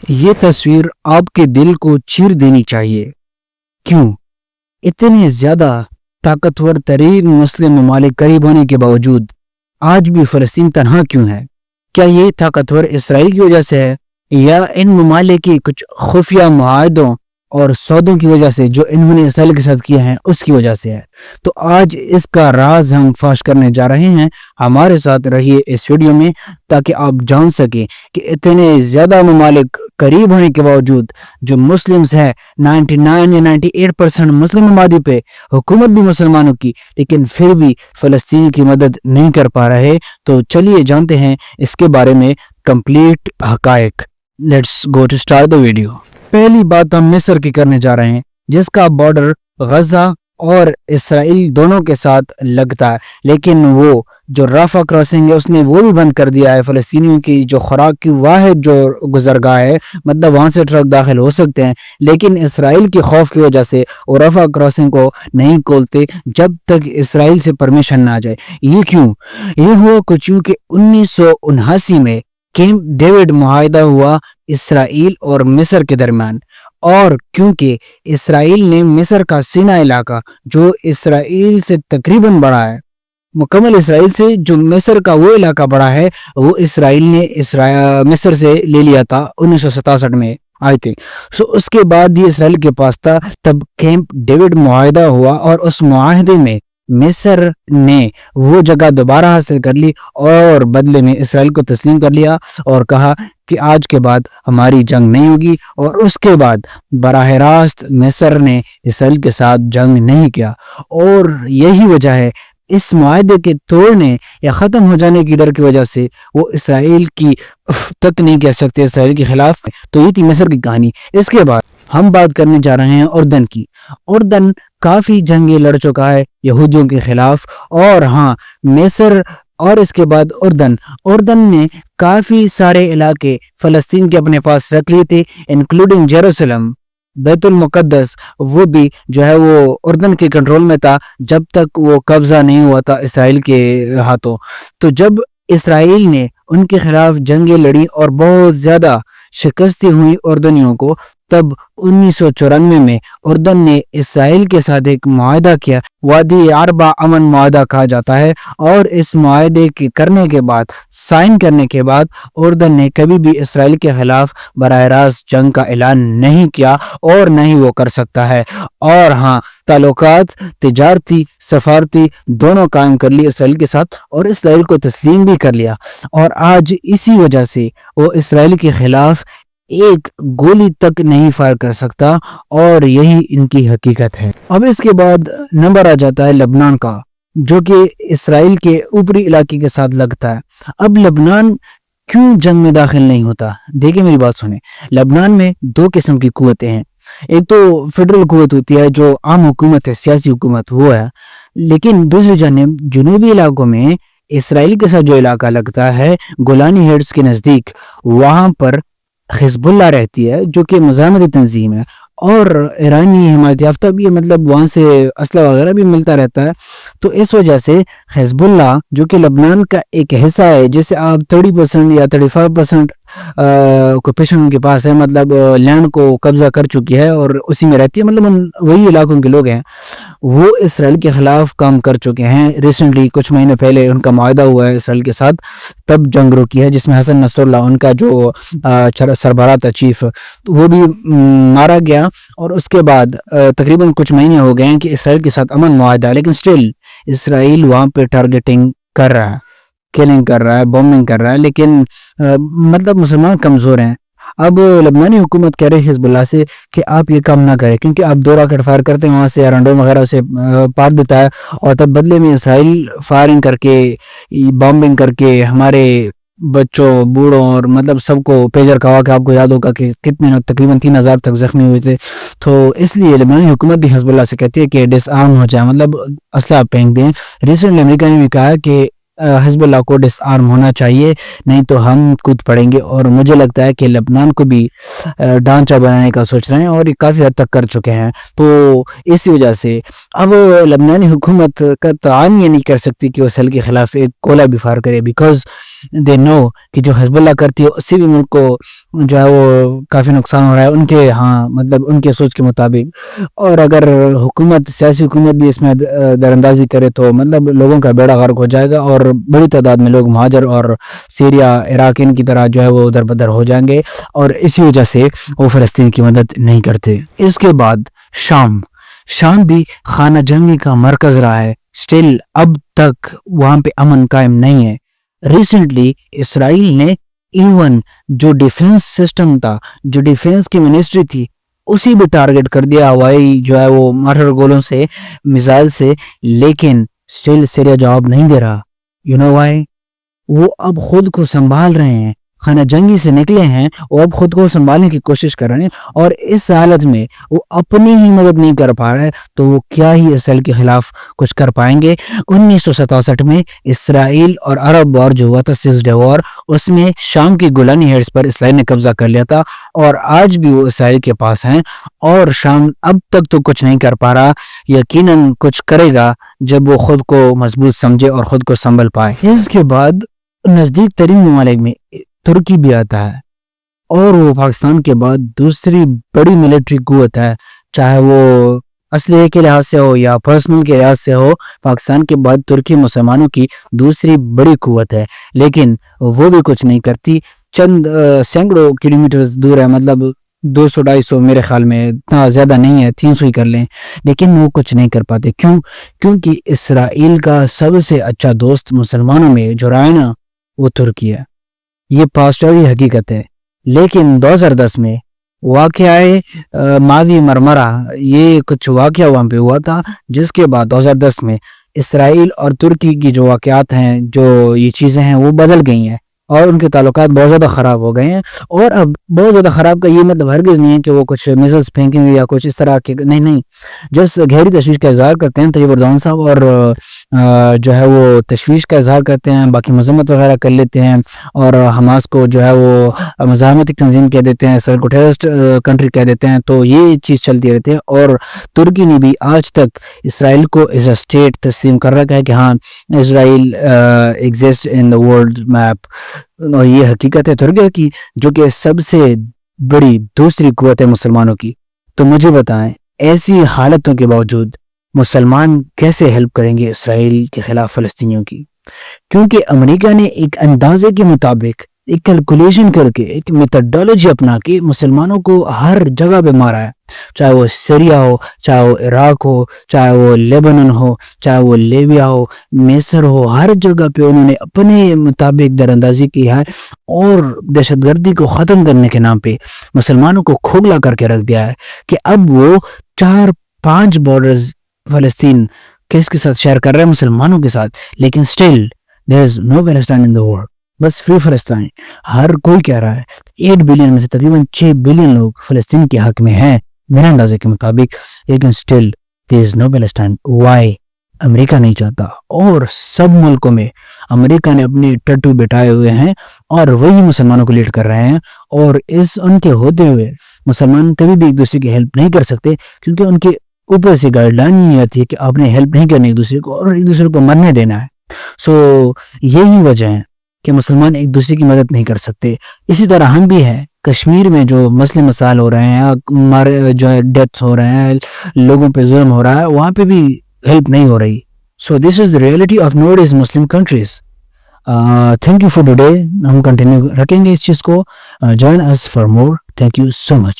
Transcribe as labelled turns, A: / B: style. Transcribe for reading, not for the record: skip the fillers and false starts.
A: یہ تصویر آپ کے دل کو چیر دینی چاہیے۔ کیوں؟ اتنے زیادہ طاقتور ترین مسلم ممالک قریب ہونے کے باوجود آج بھی فلسطین تنہا کیوں ہے؟ کیا یہ طاقتور اسرائیل کی وجہ سے ہے یا ان ممالک کی کچھ خفیہ معاہدوں اور سودوں کی وجہ سے جو انہوں نے اسرائیل کے ساتھ کیے ہیں اس کی وجہ سے ہے؟ تو آج اس کا راز ہم فاش کرنے جا رہے ہیں۔ ہمارے ساتھ رہیے اس ویڈیو میں تاکہ آپ جان سکیں کہ اتنے زیادہ ممالک قریب ہونے کے باوجود جو مسلمز ہیں 99 یا 98% مسلم ممالک پہ حکومت بھی مسلمانوں کی، لیکن پھر بھی فلسطین کی مدد نہیں کر پا رہے۔ تو چلیے جانتے ہیں اس کے بارے میں کمپلیٹ حقائق۔ Let's go to start the video. پہلی بات ہم مصر کی کرنے جا رہے ہیں جس کا بارڈر غزہ اور اسرائیل دونوں کے ساتھ لگتا ہے، لیکن وہ جو رافع کراسنگ ہے اس نے وہ بھی بند کر دیا ہے۔ فلسطینیوں کی جو خوراک کی واحد جو گزرگاہ ہے، مطلب وہاں سے ٹرک داخل ہو سکتے ہیں، لیکن اسرائیل کی خوف کی وجہ سے وہ رافع کراسنگ کو نہیں کھولتے جب تک اسرائیل سے پرمیشن نہ آ جائے۔ یہ کیوں؟ یہ ہوا کچھ یوں کہ 1979 میں کیمپ ڈیوڈ معاہدہ ہوا اسرائیل اور مصر کے درمیان، اور کیونکہ اسرائیل نے مصر کا سینائی علاقہ جو اسرائیل سے تقریباً بڑا ہے، مکمل اسرائیل سے جو مصر کا وہ علاقہ بڑا ہے، وہ اسرائیل نے مصر سے لے لیا تھا 1967 میں آئے تھے۔ اس کے بعد یہ اسرائیل کے پاس تھا، تب کیمپ ڈیوڈ معاہدہ ہوا اور اس معاہدے میں مصر نے وہ جگہ دوبارہ حاصل کر لی اور بدلے میں اسرائیل کو تسلیم کر لیا اور کہا کہ آج کے بعد ہماری جنگ نہیں ہوگی، اور اس کے بعد براہ راست مصر نے اسرائیل کے ساتھ جنگ نہیں کیا۔ اور یہی وجہ ہے اس معاہدے کے توڑنے یا ختم ہو جانے کی ڈر کی وجہ سے وہ اسرائیل کی تک نہیں کہہ سکتے اسرائیل کے خلاف۔ تو یہ تھی مصر کی کہانی۔ اس کے بعد ہم بات کرنے جا رہے ہیں اردن کی۔ اردن کافی جنگیں لڑ چکا ہے یہودیوں کے خلاف، اور ہاں مصر اور اس کے بعد اردن نے کافی سارے علاقے فلسطین کے اپنے پاس رکھ لیے تھے، انکلوڈنگ جیروسلم، بیت المقدس، وہ بھی جو ہے وہ اردن کے کنٹرول میں تھا جب تک وہ قبضہ نہیں ہوا تھا اسرائیل کے ہاتھوں۔ تو جب اسرائیل نے ان کے خلاف جنگیں لڑی اور بہت زیادہ شکستیں ہوئی اردنیوں کو، تب 1994 میں اردن نے اسرائیل کے ساتھ ایک معاہدہ کیا، وادی عربہ امن معاہدہ کہا جاتا ہے، اور اس معاہدے کے کرنے کے بعد، سائن کرنے کے بعد، اردن نے کبھی بھی اسرائیل کے خلاف براہ راست جنگ کا اعلان نہیں کیا اور نہ ہی وہ کر سکتا ہے۔ اور ہاں تعلقات تجارتی سفارتی دونوں قائم کر لی اسرائیل کے ساتھ، اور اسرائیل کو تسلیم بھی کر لیا، اور آج اسی وجہ سے وہ اسرائیل کے خلاف ایک گولی تک نہیں فائر کر سکتا، اور یہی ان کی حقیقت ہے۔ اب اس کے بعد نمبر آ جاتا ہے لبنان کا، جو کہ اسرائیل کے اوپری علاقے کے ساتھ لگتا ہے۔ اب لبنان کیوں جنگ میں داخل نہیں ہوتا؟ دیکھیں میری بات سنیں۔ لبنان میں دو قسم کی قوتیں ہیں، ایک تو فیڈرل قوت ہوتی ہے جو عام حکومت ہے، سیاسی حکومت وہ ہے، لیکن دوسری جانب جنوبی علاقوں میں اسرائیل کے ساتھ جو علاقہ لگتا ہے گولانی ہیٹس کے نزدیک، وہاں پر حزب اللہ رہتی ہے جو کہ مزاحمتی تنظیم ہے، اور ایرانی حمایت یافتہ بھی ہے، مطلب وہاں سے اسلحہ وغیرہ بھی ملتا رہتا ہے۔ تو اس وجہ سے حزب اللہ جو کہ لبنان کا ایک حصہ ہے، جسے آپ 30% یا 35% آکوپیشن کے پاس ہے، مطلب لینڈ کو قبضہ کر چکی ہے اور اسی میں رہتی ہے، مطلب وہی علاقوں کے لوگ ہیں، وہ اسرائیل کے خلاف کام کر چکے ہیں۔ ریسنٹلی کچھ مہینے پہلے ان کا معاہدہ ہوا ہے اسرائیل کے ساتھ، تب جنگ روکی ہے، جس میں حسن نصر اللہ ان کا جو سربراہ تھا، چیف، وہ بھی مارا گیا۔ اور اس کے بعد تقریباً کچھ مہینے ہو گئے ہیں کہ اسرائیل کے ساتھ امن معاہدہ ہے، لیکن سٹل اسرائیل وہاں پہ ٹارگیٹنگ کر رہا ہے، کلنگ کر رہا ہے، بومبنگ کر رہا ہے، لیکن مطلب مسلمان کمزور ہیں۔ اب لبنانی حکومت کہہ رہی ہے حزب اللہ سے کہ آپ یہ کام نہ کریں، کیونکہ آپ 2 راکٹ فائر کرتے ہیں وہاں سے، رنڈو وغیرہ سے پار دیتا ہے، اور تب بدلے میں اسرائیل فائرنگ کر کے، بامبنگ کر کے ہمارے بچوں، بوڑھوں اور مطلب سب کو پیجر کہا کہ آپ کو یاد ہوگا کہ کتنے تقریباً 3000 تک زخمی ہوئے تھے۔ تو اس لیے لبنانی حکومت بھی حزب اللہ سے کہتی ہے کہ ڈس آرم ہو جائے، مطلب اسلحہ پھینک دیں۔ ریسنٹلی امریکہ نے بھی کہا کہ حزب اللہ کو ڈس آرم ہونا چاہیے، نہیں تو ہم کود پڑیں گے، اور مجھے لگتا ہے کہ لبنان کو بھی ڈھانچہ بنانے کا سوچ رہے ہیں اور یہ کافی حد تک کر چکے ہیں۔ تو اسی وجہ سے اب لبنانی حکومت کا تعین یہ نہیں کر سکتی کہ وہ اسرائیل کے خلاف ایک گولہ بھی فائر کرے، بیکاز دے نو کہ جو حزب اللہ کرتی ہے اس سے بھی ملک کو جو ہے وہ کافی نقصان ہو رہا ہے ان کے مطلب ان کے سوچ کے مطابق. اور اگر سیاسی حکومت بھی اس میں دراندازی کرے تو مطلب لوگوں کا بیڑا غرق ہو جائے گا اور بڑی تعداد میں لوگ مہاجر اور سیریا عراق ان کی طرح جو ہے وہ ادھر بدر ہو جائیں گے اور اسی وجہ سے وہ فلسطین کی مدد نہیں کرتے. اس کے بعد شام بھی خانہ جنگی کا مرکز رہا ہے. سٹل اب تک وہاں پہ امن قائم نہیں ہے. ریسنٹلی اسرائیل نے ایون جو ڈیفنس سسٹم تھا, جو ڈیفنس کی منسٹری تھی, اسی بھی ٹارگٹ کر دیا ہوائی جو ہے وہ مارٹر گولوں سے, میزائل سے. لیکن سٹل سیریا جواب نہیں دے رہا. You know why? وہ اب خود کو سنبھال رہے ہیں, خانہ جنگی سے نکلے ہیں, وہ اب خود کو سنبھالنے کی کوشش کر رہے ہیں اور اس حالت میں وہ اپنی ہی مدد نہیں کر پا رہے تو وہ کیا ہی اسرائیل کے خلاف کچھ کر پائیں گے. 1967 میں اسرائیل اور عرب وار جو ہوا تھا, 6 ڈے وار, اس میں شام کی گولانی ہیٹس پر اسرائیل نے قبضہ کر لیا تھا اور آج بھی وہ اسرائیل کے پاس ہیں اور شام اب تک تو کچھ نہیں کر پا رہا. یقیناً کچھ کرے گا جب وہ خود کو مضبوط سمجھے اور خود کو سنبھل پائے. اس کے بعد نزدیک ترین ممالک میں ترکی بھی آتا ہے اور وہ پاکستان کے بعد دوسری بڑی ملٹری قوت ہے, چاہے وہ اسلحے کے لحاظ سے ہو یا پرسنل کے لحاظ سے ہو. پاکستان کے بعد ترکی مسلمانوں کی دوسری بڑی قوت ہے, لیکن وہ بھی کچھ نہیں کرتی. چند سینکڑوں کلومیٹر دور ہے, مطلب 200-250 میرے خیال میں, اتنا زیادہ نہیں ہے, 300 ہی کر لیں, لیکن وہ کچھ نہیں کر پاتے. کیونکہ اسرائیل کا سب سے اچھا دوست مسلمانوں میں جو رہا ہے نا, وہ ترکی ہے. یہ پاسٹوری حقیقت ہے. لیکن 2010 میں واقعہ ماوی مرمرہ, یہ کچھ واقعہ وہاں پہ ہوا تھا, جس کے بعد 2010 میں اسرائیل اور ترکی کی جو واقعات ہیں, جو یہ چیزیں ہیں, وہ بدل گئی ہیں اور ان کے تعلقات بہت زیادہ خراب ہو گئے ہیں. اور اب بہت زیادہ خراب کا یہ مطلب ہرگز نہیں ہے کہ وہ کچھ میزلز پھینکیں گے یا کچھ اس طرح کے, نہیں. جس گہری تشویش کا اظہار کرتے ہیں طیب اردوان صاحب, اور جو ہے وہ تشویش کا اظہار کرتے ہیں, باقی مذمت وغیرہ کر لیتے ہیں اور حماس کو جو ہے وہ مزاحمتی تنظیم کہہ دیتے ہیں, اسرائیل کو ٹیررسٹ کنٹری کہہ دیتے ہیں. تو یہ چیز چلتی رہتی ہے اور ترکی نے بھی آج تک اسرائیل کو ایز اے اسٹیٹ تسلیم کر رکھا ہے کہ ہاں Israel exist in the world map. اور یہ حقیقت ہے ترکی کی, جو کہ سب سے بڑی دوسری قوت ہے مسلمانوں کی. تو مجھے بتائیں, ایسی حالتوں کے باوجود مسلمان کیسے ہیلپ کریں گے اسرائیل کے خلاف فلسطینیوں کی؟ کیونکہ امریکہ نے ایک اندازے کے مطابق, ایک کیلکولیشن کر کے, ایک میتھڈولوجی اپنا کے مسلمانوں کو ہر جگہ پہ مارا ہے. چاہے وہ سیریا ہو, چاہے وہ عراق ہو, چاہے وہ لیبنان ہو, چاہے وہ لیبیا ہو, مصر ہو, ہر جگہ پہ انہوں نے اپنے مطابق دراندازی کی ہے اور دہشت گردی کو ختم کرنے کے نام پہ مسلمانوں کو کھوکھلا کر کے رکھ دیا ہے کہ اب وہ 4-5 بارڈرز فلسطین کس کے ساتھ شیئر کر رہے ہیں؟ مسلمانوں کے ساتھ. لیکن still there is no Palestine in the world, بس فری فلسطین. ہر کوئی کہہ رہا ہے 8 بلین میں سے تقریباً 6 بلین لوگ فلسطین کے حق میں ہیں میرے اندازے کے مطابق, لیکن still there is no Palestine. Why؟ امریکہ نہیں چاہتا اور سب ملکوں میں امریکہ نے اپنے ٹٹو بٹھائے ہوئے ہیں اور وہی مسلمانوں کو لیڈ کر رہے ہیں. اور ان کے ہوتے ہوئے مسلمان کبھی بھی ایک دوسرے کی ہیلپ نہیں کر سکتے, کیونکہ ان کے اوپر سے گائیڈ لائن یہ آتی ہے کہ آپ نے ہیلپ نہیں کرنی ایک دوسرے کو اور ایک دوسرے کو مرنے دینا ہے. سو یہی وجہ ہے کہ مسلمان ایک دوسرے کی مدد نہیں کر سکتے. اسی طرح ہم بھی ہیں, کشمیر میں جو مسئلے مسائل ہو رہے ہیں, جو ہے ڈیتھ ہو رہے ہیں, لوگوں پہ ظلم ہو رہا ہے, وہاں پہ بھی ہیلپ نہیں ہو رہی. سو دس از the reality of nowadays Muslim countries. Thank you for today. ہم کنٹینیو رکھیں گے اس چیز کو. Join us for more. Thank you so much.